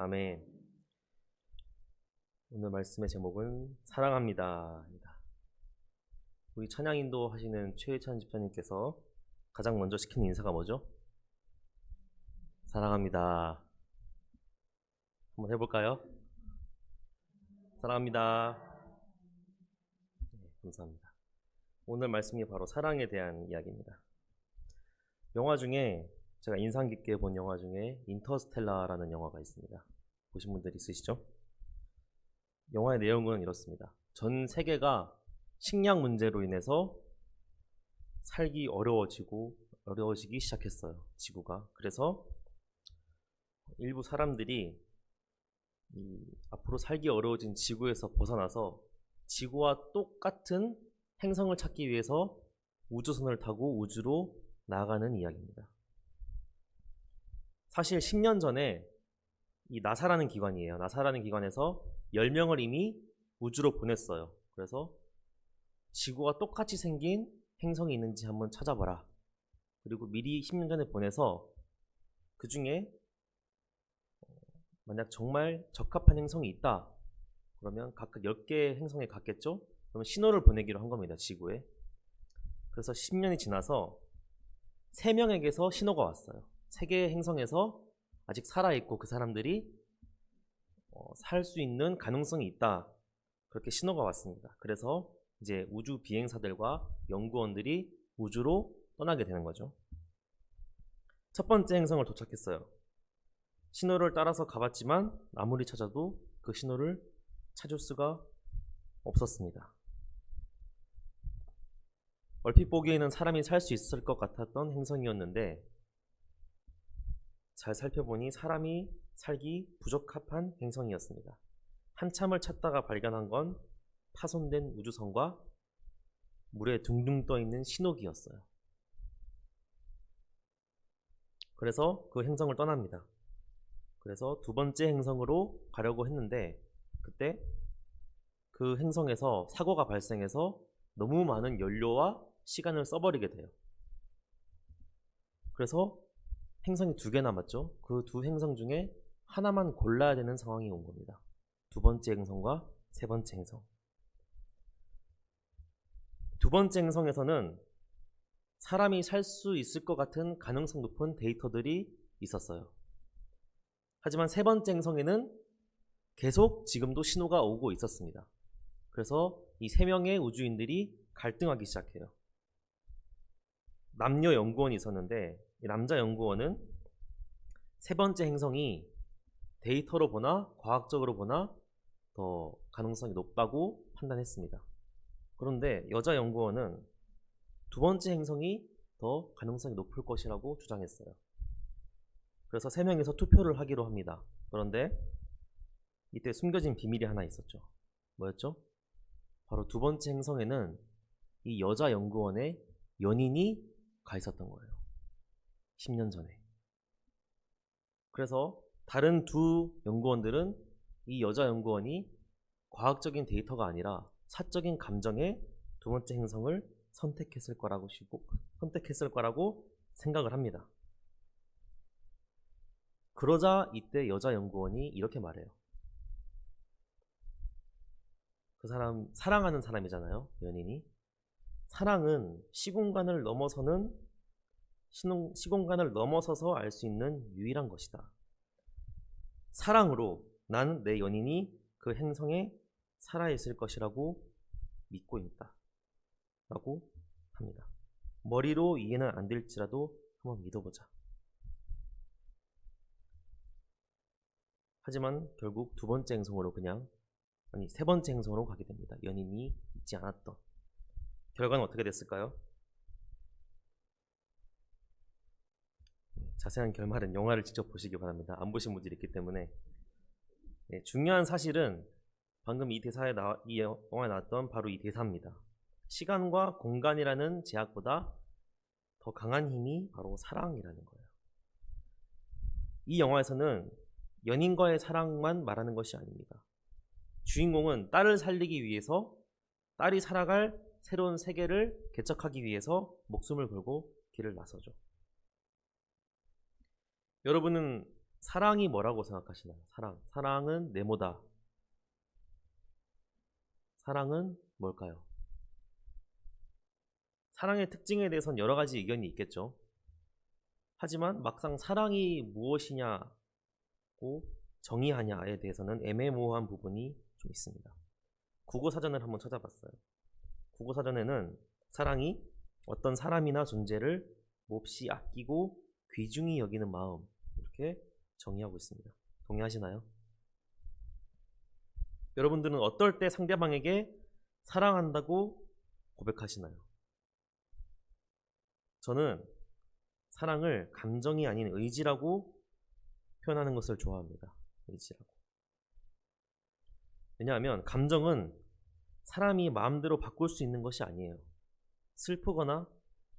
아멘. 오늘 말씀의 제목은 사랑합니다입니다. 우리 찬양 인도 하시는 최혜찬 집사님께서 가장 먼저 시키는 인사가 뭐죠? 사랑합니다. 한번 해볼까요? 사랑합니다. 네, 감사합니다. 오늘 말씀이 바로 사랑에 대한 이야기입니다. 영화 중에 제가 인상 깊게 본 영화 중에 인터스텔라라는 영화가 있습니다. 보신 분들 있으시죠? 영화의 내용은 이렇습니다. 전 세계가 식량 문제로 인해서 살기 어려워지기 시작했어요. 지구가. 그래서 일부 사람들이 앞으로 살기 어려워진 지구에서 벗어나서 지구와 똑같은 행성을 찾기 위해서 우주선을 타고 우주로 나아가는 이야기입니다. 사실 10년 전에 이 나사라는 기관이에요. 나사라는 기관에서 10명을 이미 우주로 보냈어요. 그래서 지구와 똑같이 생긴 행성이 있는지 한번 찾아봐라. 그리고 미리 10년 전에 보내서 그 중에 만약 정말 적합한 행성이 있다. 그러면 각각 10개의 행성에 갔겠죠? 그러면 신호를 보내기로 한 겁니다. 지구에. 그래서 10년이 지나서 3명에게서 신호가 왔어요. 3개의 행성에서 아직 살아있고 그 사람들이 살 수 있는 가능성이 있다. 그렇게 신호가 왔습니다. 그래서 이제 우주 비행사들과 연구원들이 우주로 떠나게 되는 거죠. 첫 번째 행성을 도착했어요. 신호를 따라서 가봤지만 아무리 찾아도 그 신호를 찾을 수가 없었습니다. 얼핏 보기에는 사람이 살 수 있을 것 같았던 행성이었는데 잘 살펴보니 사람이 살기 부적합한 행성이었습니다. 한참을 찾다가 발견한 건 파손된 우주선과 물에 둥둥 떠있는 신호기였어요. 그래서 그 행성을 떠납니다. 그래서 두 번째 행성으로 가려고 했는데 그때 그 행성에서 사고가 발생해서 너무 많은 연료와 시간을 써버리게 돼요. 그래서 행성이 2개 남았죠. 그 두 행성 중에 하나만 골라야 되는 상황이 온 겁니다. 두 번째 행성과 세 번째 행성. 두 번째 행성에서는 사람이 살 수 있을 것 같은 가능성 높은 데이터들이 있었어요. 하지만 세 번째 행성에는 계속 지금도 신호가 오고 있었습니다. 그래서 이 3명의 우주인들이 갈등하기 시작해요. 남녀 연구원이 있었는데 이 남자 연구원은 세 번째 행성이 데이터로 보나 과학적으로 보나 더 가능성이 높다고 판단했습니다. 그런데 여자 연구원은 두 번째 행성이 더 가능성이 높을 것이라고 주장했어요. 그래서 3명이서 투표를 하기로 합니다. 그런데 이때 숨겨진 비밀이 하나 있었죠. 뭐였죠? 바로 두 번째 행성에는 이 여자 연구원의 연인이 가 있었던 거예요. 10년 전에. 그래서 다른 두 연구원들은 이 여자 연구원이 과학적인 데이터가 아니라 사적인 감정에 두 번째 행성을 선택했을 거라고 생각을 합니다. 그러자 이때 여자 연구원이 이렇게 말해요. 그 사람 사랑하는 사람이잖아요. 연인이. 사랑은 시공간을 넘어서서 알 수 있는 유일한 것이다. 사랑으로 난 내 연인이 그 행성에 살아있을 것이라고 믿고 있다. 라고 합니다. 머리로 이해는 안 될지라도 한번 믿어보자. 하지만 결국 세 번째 행성으로 가게 됩니다. 연인이 있지 않았던. 결과는 어떻게 됐을까요? 자세한 결말은 영화를 직접 보시기 바랍니다. 안 보신 분들이 있기 때문에. 중요한 사실은 방금 이 영화에 나왔던 바로 이 대사입니다. 시간과 공간이라는 제약보다 더 강한 힘이 바로 사랑이라는 거예요. 이 영화에서는 연인과의 사랑만 말하는 것이 아닙니다. 주인공은 딸을 살리기 위해서 딸이 살아갈 새로운 세계를 개척하기 위해서 목숨을 걸고 길을 나서죠. 여러분은 사랑이 뭐라고 생각하시나요? 사랑은 네모다. 사랑은 뭘까요? 사랑의 특징에 대해서는 여러 가지 의견이 있겠죠. 하지만 막상 사랑이 무엇이냐고 정의하냐에 대해서는 애매모호한 부분이 좀 있습니다. 국어사전을 한번 찾아봤어요. 국어사전에는 사랑이 어떤 사람이나 존재를 몹시 아끼고 귀중히 여기는 마음, 이렇게 정의하고 있습니다. 동의하시나요? 여러분들은 어떨 때 상대방에게 사랑한다고 고백하시나요? 저는 사랑을 감정이 아닌 의지라고 표현하는 것을 좋아합니다. 의지라고. 왜냐하면 감정은 사람이 마음대로 바꿀 수 있는 것이 아니에요. 슬프거나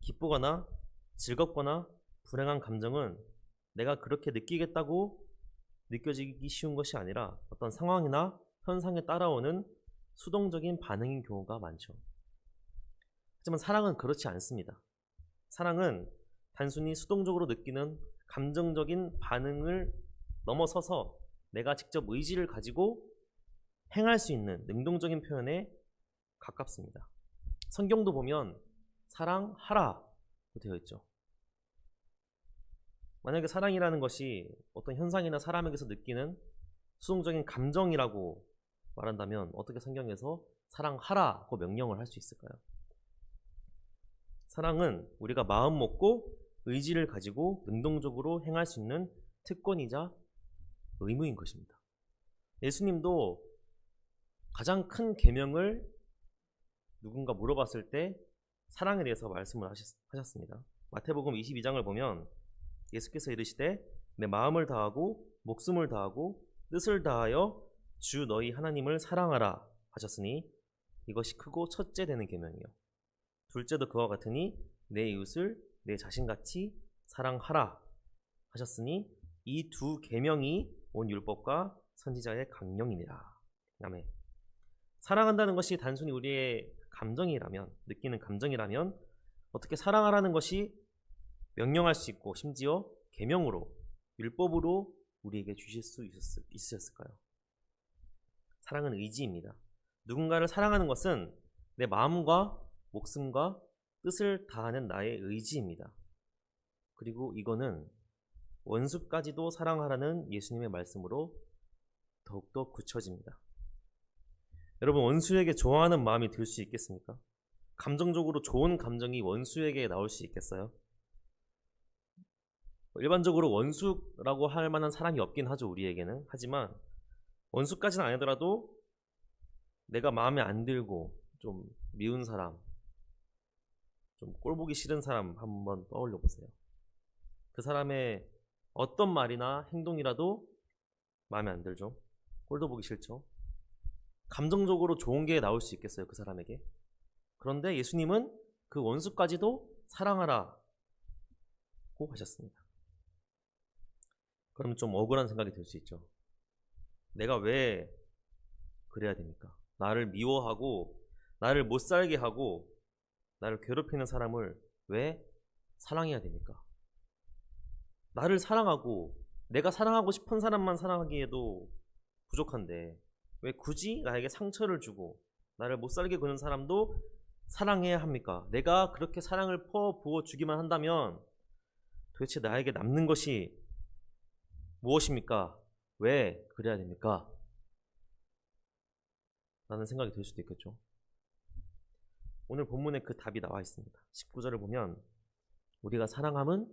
기쁘거나 즐겁거나 불행한 감정은 내가 그렇게 느끼겠다고 느껴지기 쉬운 것이 아니라 어떤 상황이나 현상에 따라오는 수동적인 반응인 경우가 많죠. 하지만 사랑은 그렇지 않습니다. 사랑은 단순히 수동적으로 느끼는 감정적인 반응을 넘어서서 내가 직접 의지를 가지고 행할 수 있는 능동적인 표현에 가깝습니다. 성경도 보면 사랑하라고 되어 있죠. 만약에 사랑이라는 것이 어떤 현상이나 사람에게서 느끼는 수동적인 감정이라고 말한다면 어떻게 성경에서 사랑하라고 명령을 할 수 있을까요? 사랑은 우리가 마음 먹고 의지를 가지고 능동적으로 행할 수 있는 특권이자 의무인 것입니다. 예수님도 가장 큰 계명을 누군가 물어봤을 때 사랑에 대해서 말씀을 하셨습니다. 마태복음 22장을 보면 예수께서 이르시되 내 마음을 다하고 목숨을 다하고 뜻을 다하여 주 너희 하나님을 사랑하라 하셨으니 이것이 크고 첫째 되는 계명이요. 둘째도 그와 같으니 내 이웃을 내 자신같이 사랑하라 하셨으니 이 두 계명이 온 율법과 선지자의 강령이니라. 아멘. 사랑한다는 것이 단순히 우리의 감정이라면, 느끼는 감정이라면 어떻게 사랑하라는 것이 명령할 수 있고 심지어 계명으로, 율법으로 우리에게 주실 수 있으셨을까요? 사랑은 의지입니다. 누군가를 사랑하는 것은 내 마음과 목숨과 뜻을 다하는 나의 의지입니다. 그리고 이거는 원수까지도 사랑하라는 예수님의 말씀으로 더욱더 굳혀집니다. 여러분, 원수에게 좋아하는 마음이 들 수 있겠습니까? 감정적으로 좋은 감정이 원수에게 나올 수 있겠어요? 일반적으로 원수라고 할 만한 사람이 없긴 하죠, 우리에게는. 하지만 원수까지는 아니더라도 내가 마음에 안 들고 좀 미운 사람, 좀 꼴보기 싫은 사람 한번 떠올려 보세요. 그 사람의 어떤 말이나 행동이라도 마음에 안 들죠. 꼴도 보기 싫죠. 감정적으로 좋은 게 나올 수 있겠어요, 그 사람에게. 그런데 예수님은 그 원수까지도 사랑하라고 하셨습니다. 그럼 좀 억울한 생각이 들 수 있죠. 내가 왜 그래야 됩니까? 나를 미워하고 나를 못 살게 하고 나를 괴롭히는 사람을 왜 사랑해야 됩니까? 나를 사랑하고 내가 사랑하고 싶은 사람만 사랑하기에도 부족한데 왜 굳이 나에게 상처를 주고 나를 못 살게 구는 사람도 사랑해야 합니까? 내가 그렇게 사랑을 부어주기만 한다면 도대체 나에게 남는 것이 무엇입니까? 왜 그래야 됩니까? 라는 생각이 들 수도 있겠죠. 오늘 본문에 그 답이 나와 있습니다. 19절을 보면 우리가 사랑함은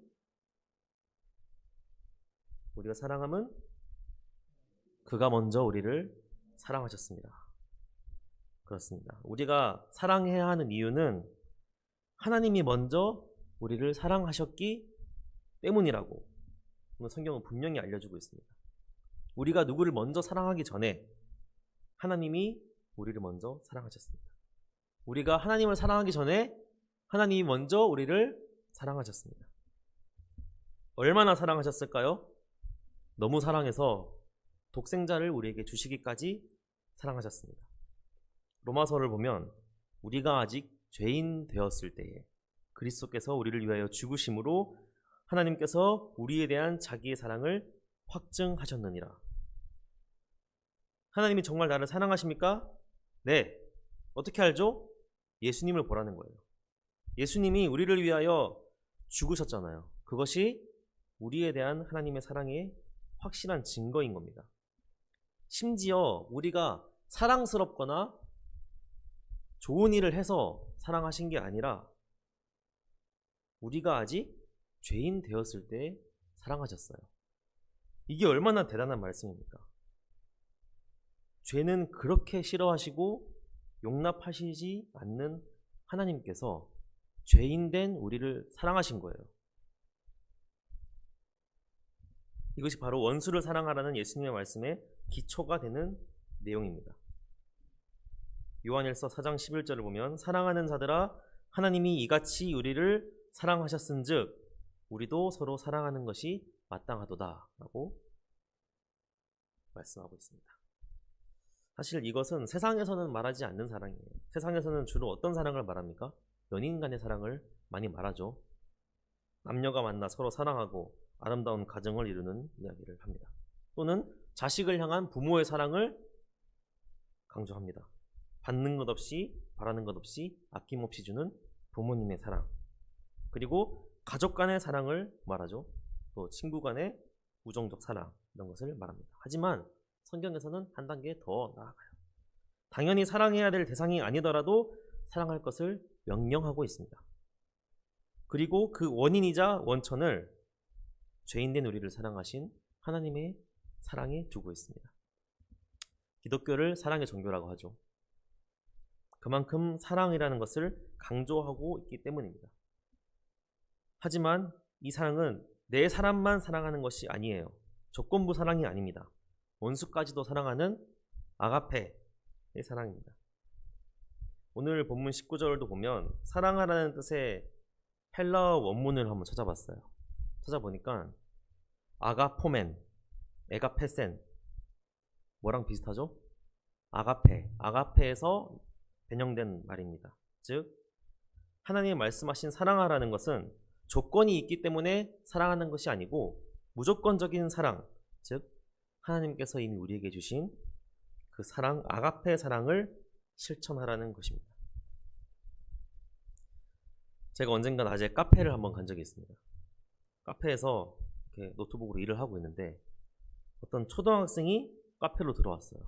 그가 먼저 우리를 사랑하셨습니다. 그렇습니다. 우리가 사랑해야 하는 이유는 하나님이 먼저 우리를 사랑하셨기 때문이라고 오늘 성경은 분명히 알려주고 있습니다. 우리가 누구를 먼저 사랑하기 전에 하나님이 우리를 먼저 사랑하셨습니다. 우리가 하나님을 사랑하기 전에 하나님이 먼저 우리를 사랑하셨습니다. 얼마나 사랑하셨을까요? 너무 사랑해서 독생자를 우리에게 주시기까지 사랑하셨습니다. 로마서를 보면 우리가 아직 죄인 되었을 때에 그리스도께서 우리를 위하여 죽으심으로 하나님께서 우리에 대한 자기의 사랑을 확증하셨느니라. 하나님이 정말 나를 사랑하십니까? 네. 어떻게 알죠? 예수님을 보라는 거예요. 예수님이 우리를 위하여 죽으셨잖아요. 그것이 우리에 대한 하나님의 사랑의 확실한 증거인 겁니다. 심지어 우리가 사랑스럽거나 좋은 일을 해서 사랑하신 게 아니라 우리가 아직 죄인 되었을 때 사랑하셨어요. 이게 얼마나 대단한 말씀입니까? 죄는 그렇게 싫어하시고 용납하시지 않는 하나님께서 죄인된 우리를 사랑하신 거예요. 이것이 바로 원수를 사랑하라는 예수님의 말씀의 기초가 되는 내용입니다. 요한일서 4장 11절을 보면 사랑하는 자들아 하나님이 이같이 우리를 사랑하셨은즉 우리도 서로 사랑하는 것이 마땅하도다 라고 말씀하고 있습니다. 사실 이것은 세상에서는 말하지 않는 사랑이에요. 세상에서는 주로 어떤 사랑을 말합니까? 연인 간의 사랑을 많이 말하죠. 남녀가 만나 서로 사랑하고 아름다운 가정을 이루는 이야기를 합니다. 또는 자식을 향한 부모의 사랑을 강조합니다. 받는 것 없이 바라는 것 없이 아낌없이 주는 부모님의 사랑, 그리고 가족 간의 사랑을 말하죠. 또 친구 간의 우정적 사랑, 이런 것을 말합니다. 하지만 성경에서는 한 단계 더 나아가요. 당연히 사랑해야 될 대상이 아니더라도 사랑할 것을 명령하고 있습니다. 그리고 그 원인이자 원천을 죄인된 우리를 사랑하신 하나님의 사랑에 두고 있습니다. 기독교를 사랑의 종교라고 하죠. 그만큼 사랑이라는 것을 강조하고 있기 때문입니다. 하지만 이 사랑은 내 사람만 사랑하는 것이 아니에요. 조건부 사랑이 아닙니다. 원수까지도 사랑하는 아가페의 사랑입니다. 오늘 본문 19절도 보면 사랑하라는 뜻의 헬라어 원문을 한번 찾아봤어요. 찾아보니까 아가포멘, 에가페센, 뭐랑 비슷하죠? 아가페, 아가페에서 변형된 말입니다. 즉 하나님이 말씀하신 사랑하라는 것은 조건이 있기 때문에 사랑하는 것이 아니고 무조건적인 사랑, 즉 하나님께서 이미 우리에게 주신 그 사랑, 아가페 사랑을 실천하라는 것입니다. 제가 언젠가 낮에 카페를 한번 간 적이 있습니다. 카페에서 이렇게 노트북으로 일을 하고 있는데 어떤 초등학생이 카페로 들어왔어요.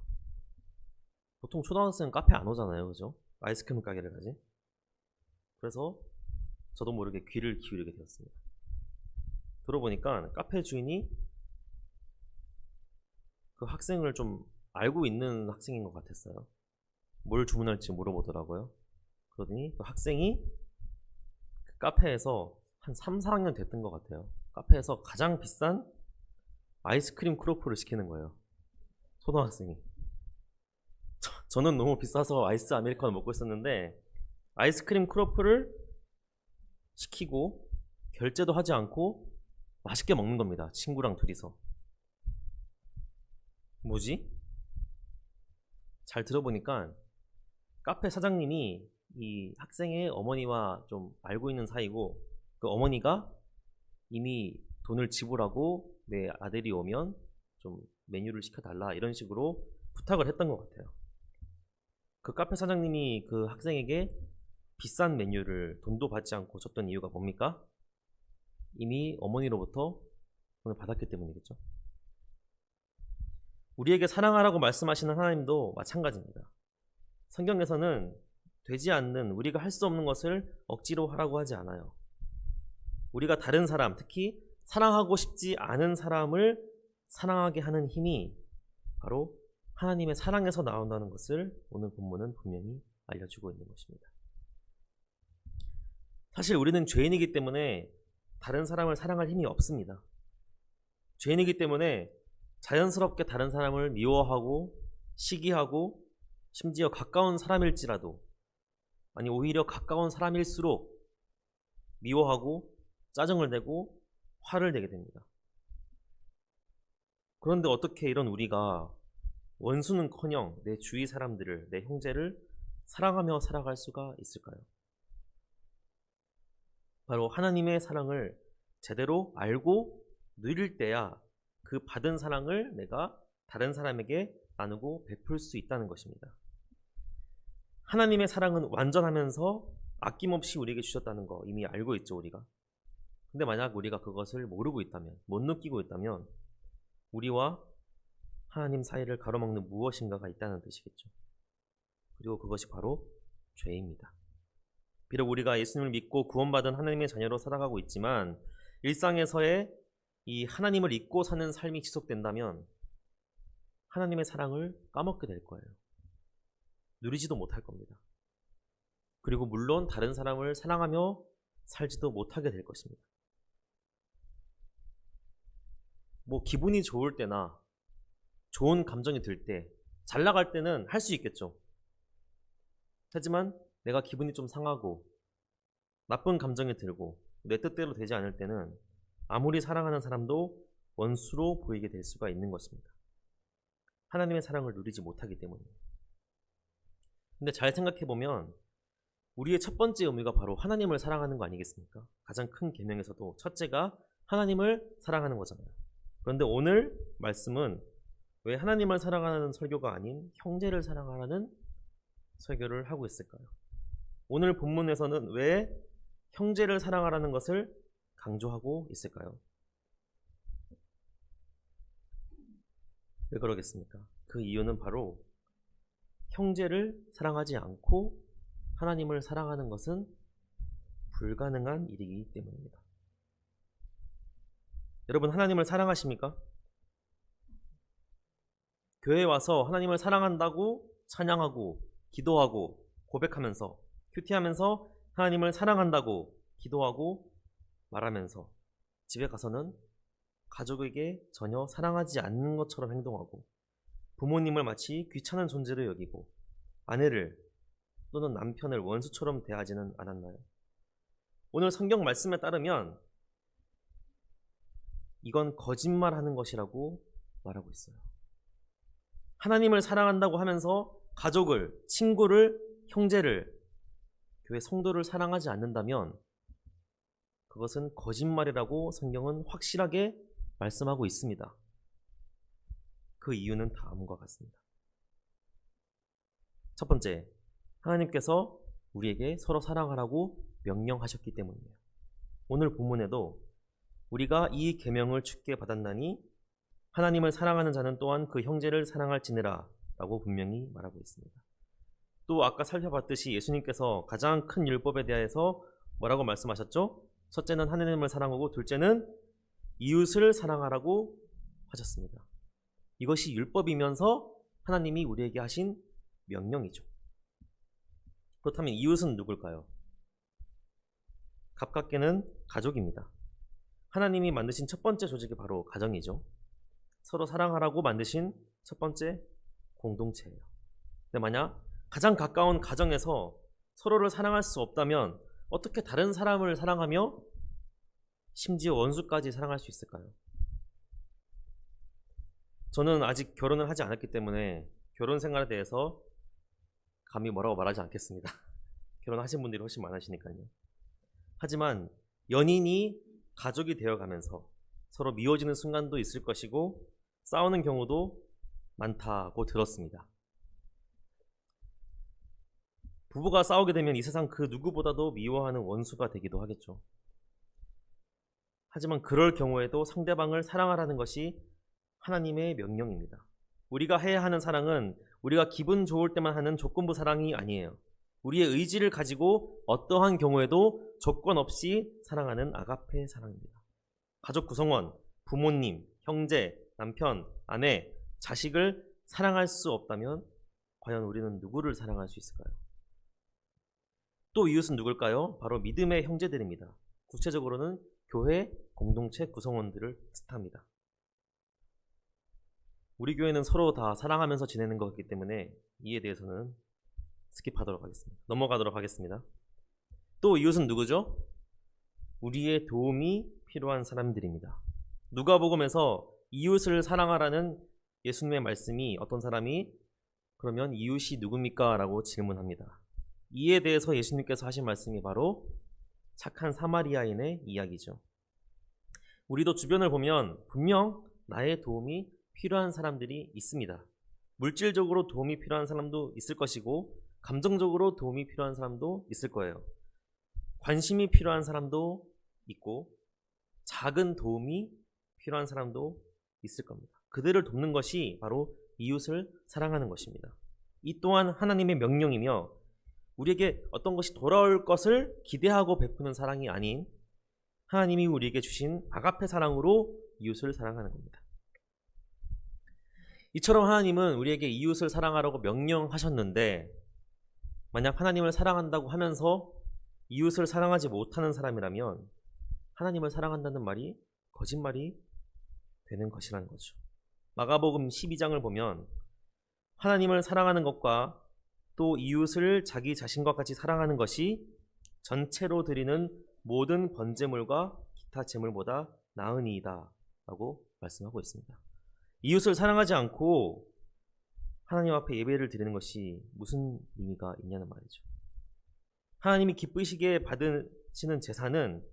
보통 초등학생은 카페 안 오잖아요, 그죠? 아이스크림 가게를 가지. 그래서 저도 모르게 귀를 기울이게 되었습니다. 들어보니까 카페 주인이 그 학생을 좀 알고 있는 학생인 것 같았어요. 뭘 주문할지 물어보더라고요. 그러더니 그 학생이 그 카페에서 한 3, 4학년 됐던 것 같아요. 카페에서 가장 비싼 아이스크림 크로플을 시키는 거예요. 초등학생이. 저는 너무 비싸서 아이스 아메리카노 먹고 있었는데 아이스크림 크로플을 시키고 결제도 하지 않고 맛있게 먹는 겁니다. 친구랑 둘이서. 뭐지? 잘 들어보니까 카페 사장님이 이 학생의 어머니와 좀 알고 있는 사이고 그 어머니가 이미 돈을 지불하고 내 아들이 오면 좀 메뉴를 시켜달라 이런 식으로 부탁을 했던 것 같아요. 그 카페 사장님이 그 학생에게 비싼 메뉴를 돈도 받지 않고 줬던 이유가 뭡니까? 이미 어머니로부터 돈을 받았기 때문이겠죠. 우리에게 사랑하라고 말씀하시는 하나님도 마찬가지입니다. 성경에서는 되지 않는, 우리가 할 수 없는 것을 억지로 하라고 하지 않아요. 우리가 다른 사람, 특히 사랑하고 싶지 않은 사람을 사랑하게 하는 힘이 바로 하나님의 사랑에서 나온다는 것을 오늘 본문은 분명히 알려주고 있는 것입니다. 사실 우리는 죄인이기 때문에 다른 사람을 사랑할 힘이 없습니다. 죄인이기 때문에 자연스럽게 다른 사람을 미워하고 시기하고 심지어 가까운 사람일지라도, 아니 오히려 가까운 사람일수록 미워하고 짜증을 내고 화를 내게 됩니다. 그런데 어떻게 이런 우리가 원수는커녕 내 주위 사람들을, 내 형제를 사랑하며 살아갈 수가 있을까요? 바로 하나님의 사랑을 제대로 알고 누릴 때야 그 받은 사랑을 내가 다른 사람에게 나누고 베풀 수 있다는 것입니다. 하나님의 사랑은 완전하면서 아낌없이 우리에게 주셨다는 거 이미 알고 있죠, 우리가. 근데 만약 우리가 그것을 모르고 있다면, 못 느끼고 있다면 우리와 하나님 사이를 가로막는 무엇인가가 있다는 뜻이겠죠. 그리고 그것이 바로 죄입니다. 비록 우리가 예수님을 믿고 구원받은 하나님의 자녀로 살아가고 있지만 일상에서의 이 하나님을 잊고 사는 삶이 지속된다면 하나님의 사랑을 까먹게 될 거예요. 누리지도 못할 겁니다. 그리고 물론 다른 사람을 사랑하며 살지도 못하게 될 것입니다. 뭐 기분이 좋을 때나 좋은 감정이 들 때, 잘 나갈 때는 할 수 있겠죠. 하지만 내가 기분이 좀 상하고 나쁜 감정이 들고 내 뜻대로 되지 않을 때는 아무리 사랑하는 사람도 원수로 보이게 될 수가 있는 것입니다. 하나님의 사랑을 누리지 못하기 때문이에요. 근데 잘 생각해보면 우리의 첫 번째 의무가 바로 하나님을 사랑하는 거 아니겠습니까? 가장 큰 계명에서도 첫째가 하나님을 사랑하는 거잖아요. 그런데 오늘 말씀은 왜 하나님을 사랑하는 설교가 아닌 형제를 사랑하라는 설교를 하고 있을까요? 오늘 본문에서는 왜 형제를 사랑하라는 것을 강조하고 있을까요? 왜 그러겠습니까? 그 이유는 바로 형제를 사랑하지 않고 하나님을 사랑하는 것은 불가능한 일이기 때문입니다. 여러분, 하나님을 사랑하십니까? 교회에 와서 하나님을 사랑한다고 찬양하고 기도하고 고백하면서 큐티하면서 하나님을 사랑한다고 기도하고 말하면서 집에 가서는 가족에게 전혀 사랑하지 않는 것처럼 행동하고 부모님을 마치 귀찮은 존재로 여기고 아내를 또는 남편을 원수처럼 대하지는 않았나요? 오늘 성경 말씀에 따르면 이건 거짓말하는 것이라고 말하고 있어요. 하나님을 사랑한다고 하면서 가족을, 친구를, 형제를, 교회 성도를 사랑하지 않는다면 그것은 거짓말이라고 성경은 확실하게 말씀하고 있습니다. 그 이유는 다음과 같습니다. 첫 번째, 하나님께서 우리에게 서로 사랑하라고 명령하셨기 때문이에요. 오늘 본문에도 우리가 이 계명을 주께 받았나니 하나님을 사랑하는 자는 또한 그 형제를 사랑할지니라 라고 분명히 말하고 있습니다. 또 아까 살펴봤듯이 예수님께서 가장 큰 율법에 대해서 뭐라고 말씀하셨죠? 첫째는 하나님을 사랑하고 둘째는 이웃을 사랑하라고 하셨습니다. 이것이 율법이면서 하나님이 우리에게 하신 명령이죠. 그렇다면 이웃은 누굴까요? 가깝게는 가족입니다. 하나님이 만드신 첫 번째 조직이 바로 가정이죠. 서로 사랑하라고 만드신 첫 번째 공동체예요. 근데 만약 가장 가까운 가정에서 서로를 사랑할 수 없다면 어떻게 다른 사람을 사랑하며 심지어 원수까지 사랑할 수 있을까요? 저는 아직 결혼을 하지 않았기 때문에 결혼 생활에 대해서 감히 뭐라고 말하지 않겠습니다. 결혼하신 분들이 훨씬 많으시니까요. 하지만 연인이 가족이 되어가면서 서로 미워지는 순간도 있을 것이고 싸우는 경우도 많다고 들었습니다. 부부가 싸우게 되면 이 세상 그 누구보다도 미워하는 원수가 되기도 하겠죠. 하지만 그럴 경우에도 상대방을 사랑하라는 것이 하나님의 명령입니다. 우리가 해야 하는 사랑은 우리가 기분 좋을 때만 하는 조건부 사랑이 아니에요. 우리의 의지를 가지고 어떠한 경우에도 조건 없이 사랑하는 아가페 사랑입니다. 가족 구성원, 부모님, 형제, 남편, 아내, 자식을 사랑할 수 없다면 과연 우리는 누구를 사랑할 수 있을까요? 또 이웃은 누굴까요? 바로 믿음의 형제들입니다. 구체적으로는 교회 공동체 구성원들을 뜻합니다. 우리 교회는 서로 다 사랑하면서 지내는 것이기 때문에 이에 대해서는 스킵하도록 하겠습니다. 넘어가도록 하겠습니다. 또 이웃은 누구죠? 우리의 도움이 필요한 사람들입니다. 누가복음에서 이웃을 사랑하라는 예수님의 말씀이 어떤 사람이 그러면 이웃이 누굽니까? 라고 질문합니다. 이에 대해서 예수님께서 하신 말씀이 바로 착한 사마리아인의 이야기죠. 우리도 주변을 보면 분명 나의 도움이 필요한 사람들이 있습니다. 물질적으로 도움이 필요한 사람도 있을 것이고 감정적으로 도움이 필요한 사람도 있을 거예요. 관심이 필요한 사람도 있고 작은 도움이 필요한 사람도 있을 겁니다. 그들을 돕는 것이 바로 이웃을 사랑하는 것입니다. 이 또한 하나님의 명령이며 우리에게 어떤 것이 돌아올 것을 기대하고 베푸는 사랑이 아닌 하나님이 우리에게 주신 아가페 사랑으로 이웃을 사랑하는 겁니다. 이처럼 하나님은 우리에게 이웃을 사랑하라고 명령하셨는데 만약 하나님을 사랑한다고 하면서 이웃을 사랑하지 못하는 사람이라면 하나님을 사랑한다는 말이 거짓말이 되는 것이라는 거죠. 마가복음 12장을 보면 하나님을 사랑하는 것과 또 이웃을 자기 자신과 같이 사랑하는 것이 전체로 드리는 모든 번제물과 기타 제물보다 나으니이다 라고 말씀하고 있습니다. 이웃을 사랑하지 않고 하나님 앞에 예배를 드리는 것이 무슨 의미가 있냐는 말이죠. 하나님이 기쁘시게 받으시는 제사는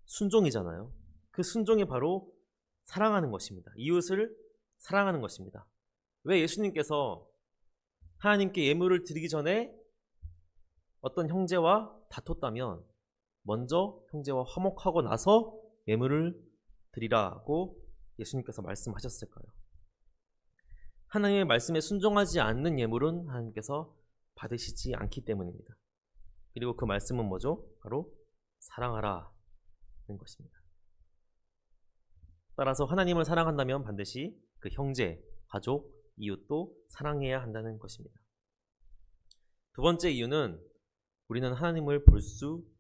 순종이잖아요. 그 순종이 바로 사랑하는 것입니다. 이웃을 사랑하는 것입니다. 왜 예수님께서 하나님께 예물을 드리기 전에 어떤 형제와 다퉜다면 먼저 형제와 화목하고 나서 예물을 드리라고 예수님께서 말씀하셨을까요? 하나님의 말씀에 순종하지 않는 예물은 하나님께서 받으시지 않기 때문입니다. 그리고 그 말씀은 뭐죠? 바로 사랑하라는 것입니다. 따라서 하나님을 사랑한다면 반드시 그 형제, 가족, 이웃도 사랑해야 한다는 것입니다. 두 번째 이유는 우리는 하나님을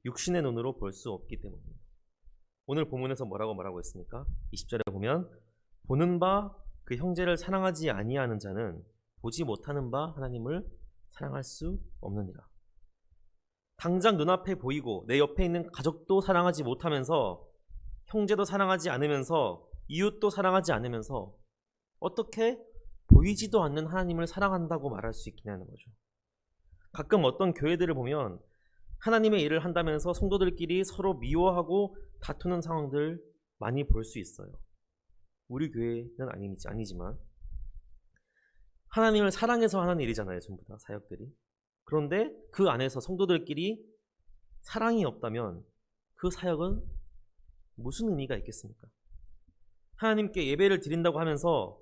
육신의 눈으로 볼 수 없기 때문입니다. 오늘 본문에서 뭐라고 말하고 있습니까? 20절에 보면 보는 바 그 형제를 사랑하지 아니하는 자는 보지 못하는 바 하나님을 사랑할 수 없느니라. 당장 눈앞에 보이고 내 옆에 있는 가족도 사랑하지 못하면서 형제도 사랑하지 않으면서 이웃도 사랑하지 않으면서 어떻게 보이지도 않는 하나님을 사랑한다고 말할 수 있겠냐는 거죠. 가끔 어떤 교회들을 보면 하나님의 일을 한다면서 성도들끼리 서로 미워하고 다투는 상황들 많이 볼 수 있어요. 우리 교회는 아니지만 하나님을 사랑해서 하는 일이잖아요. 전부 다 사역들이. 그런데 그 안에서 성도들끼리 사랑이 없다면 그 사역은 무슨 의미가 있겠습니까? 하나님께 예배를 드린다고 하면서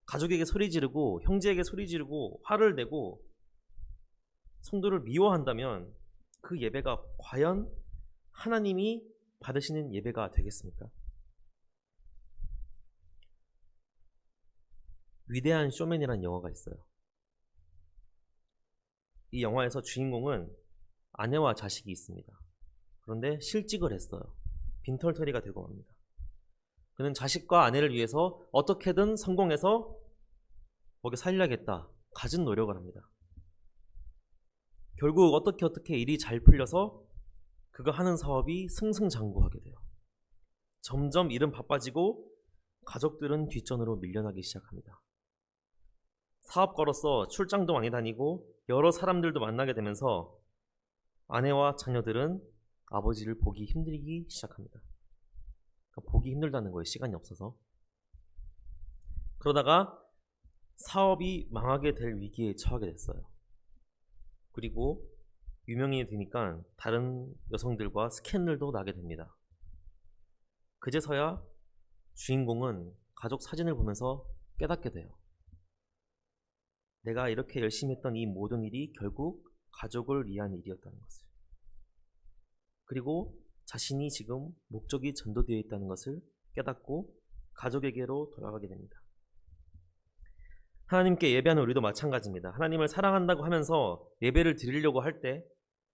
가족에게 소리 지르고 형제에게 소리 지르고 화를 내고 성도를 미워한다면 그 예배가 과연 하나님이 받으시는 예배가 되겠습니까? 위대한 쇼맨이라는 영화가 있어요. 이 영화에서 주인공은 아내와 자식이 있습니다. 그런데 실직을 했어요. 빈털터리가 되고 맙니다. 그는 자식과 아내를 위해서 어떻게든 성공해서 먹여 살려야겠다. 갖은 노력을 합니다. 결국 어떻게 일이 잘 풀려서 그가 하는 사업이 승승장구하게 돼요. 점점 일은 바빠지고 가족들은 뒷전으로 밀려나기 시작합니다. 사업가로서 출장도 많이 다니고 여러 사람들도 만나게 되면서 아내와 자녀들은 아버지를 보기 힘들기 시작합니다. 그러니까 보기 힘들다는 거예요. 시간이 없어서. 그러다가 사업이 망하게 될 위기에 처하게 됐어요. 그리고 유명인이 되니까 다른 여성들과 스캔들도 나게 됩니다. 그제서야 주인공은 가족 사진을 보면서 깨닫게 돼요. 내가 이렇게 열심히 했던 이 모든 일이 결국 가족을 위한 일이었다는 것을. 그리고 자신이 지금 목적이 전도되어 있다는 것을 깨닫고 가족에게로 돌아가게 됩니다. 하나님께 예배하는 우리도 마찬가지입니다. 하나님을 사랑한다고 하면서 예배를 드리려고 할 때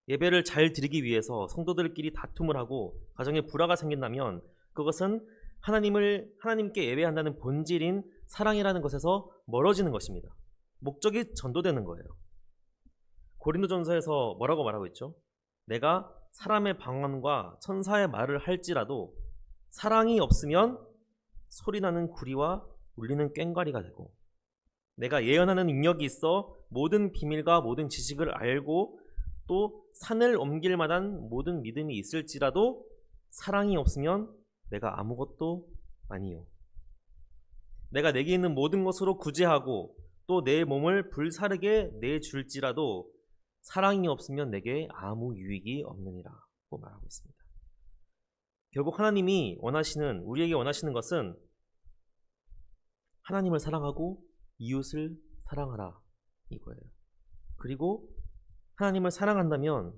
예배를 잘 드리기 위해서 성도들끼리 다툼을 하고 가정에 불화가 생긴다면 그것은 하나님께 예배한다는 본질인 사랑이라는 것에서 멀어지는 것입니다. 목적이 전도되는 거예요. 고린도전서에서 뭐라고 말하고 있죠? 내가 사람의 방언과 천사의 말을 할지라도 사랑이 없으면 소리나는 구리와 울리는 꽹과리가 되고 내가 예언하는 능력이 있어 모든 비밀과 모든 지식을 알고 또 산을 옮길 만한 모든 믿음이 있을지라도 사랑이 없으면 내가 아무것도 아니요. 내가 내게 있는 모든 것으로 구제하고 또 내 몸을 불사르게 내줄지라도 사랑이 없으면 내게 아무 유익이 없느니라고 말하고 있습니다. 결국 하나님이 우리에게 원하시는 것은 하나님을 사랑하고 이웃을 사랑하라 이거예요. 그리고 하나님을 사랑한다면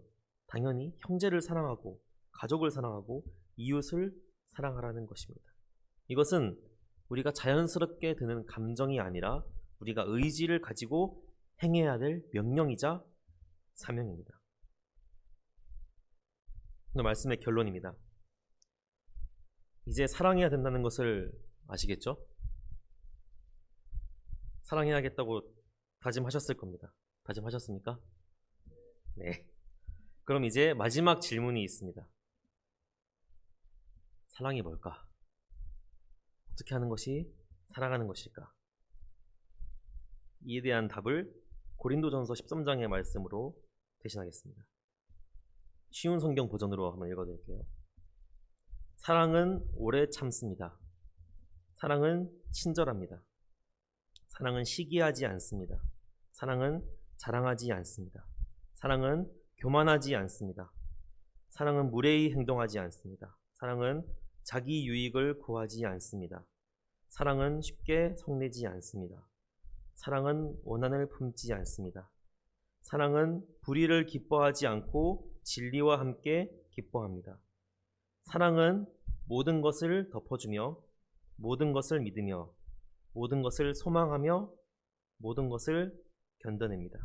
당연히 형제를 사랑하고 가족을 사랑하고 이웃을 사랑하라는 것입니다. 이것은 우리가 자연스럽게 드는 감정이 아니라 우리가 의지를 가지고 행해야 될 명령이자 사명입니다. 오늘 말씀의 결론입니다. 이제 사랑해야 된다는 것을 아시겠죠? 사랑해야겠다고 다짐하셨을 겁니다. 다짐하셨습니까? 네. 그럼 이제 마지막 질문이 있습니다. 사랑이 뭘까? 어떻게 하는 것이 사랑하는 것일까? 이에 대한 답을 고린도전서 13장의 말씀으로 대신하겠습니다. 쉬운 성경 버전으로 한번 읽어드릴게요. 사랑은 오래 참습니다. 사랑은 친절합니다. 사랑은 시기하지 않습니다. 사랑은 자랑하지 않습니다. 사랑은 교만하지 않습니다. 사랑은 무례히 행동하지 않습니다. 사랑은 자기 유익을 구하지 않습니다. 사랑은 쉽게 성내지 않습니다. 사랑은 원한을 품지 않습니다. 사랑은 불의를 기뻐하지 않고 진리와 함께 기뻐합니다. 사랑은 모든 것을 덮어주며 모든 것을 믿으며 모든 것을 소망하며 모든 것을 견뎌냅니다.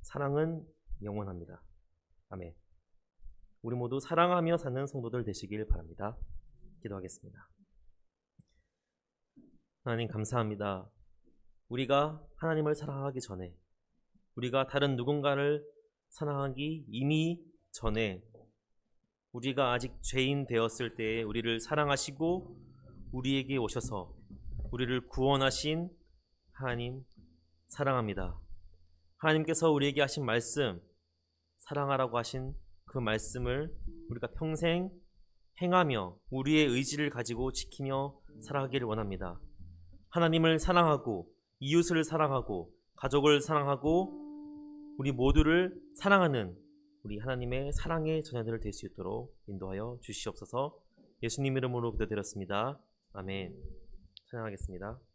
사랑은 영원합니다. 아멘. 우리 모두 사랑하며 사는 성도들 되시길 바랍니다. 기도하겠습니다. 하나님 감사합니다. 우리가 하나님을 사랑하기 전에, 우리가 다른 누군가를 사랑하기 이미 전에, 우리가 아직 죄인 되었을 때에 우리를 사랑하시고 우리에게 오셔서 우리를 구원하신 하나님 사랑합니다. 하나님께서 우리에게 하신 말씀, 사랑하라고 하신 그 말씀을 우리가 평생 행하며 우리의 의지를 가지고 지키며 살아가기를 원합니다. 하나님을 사랑하고 이웃을 사랑하고 가족을 사랑하고 우리 모두를 사랑하는 우리 하나님의 사랑의 자녀들 될 수 있도록 인도하여 주시옵소서. 예수님 이름으로 기도드렸습니다. 아멘. 찬양하겠습니다.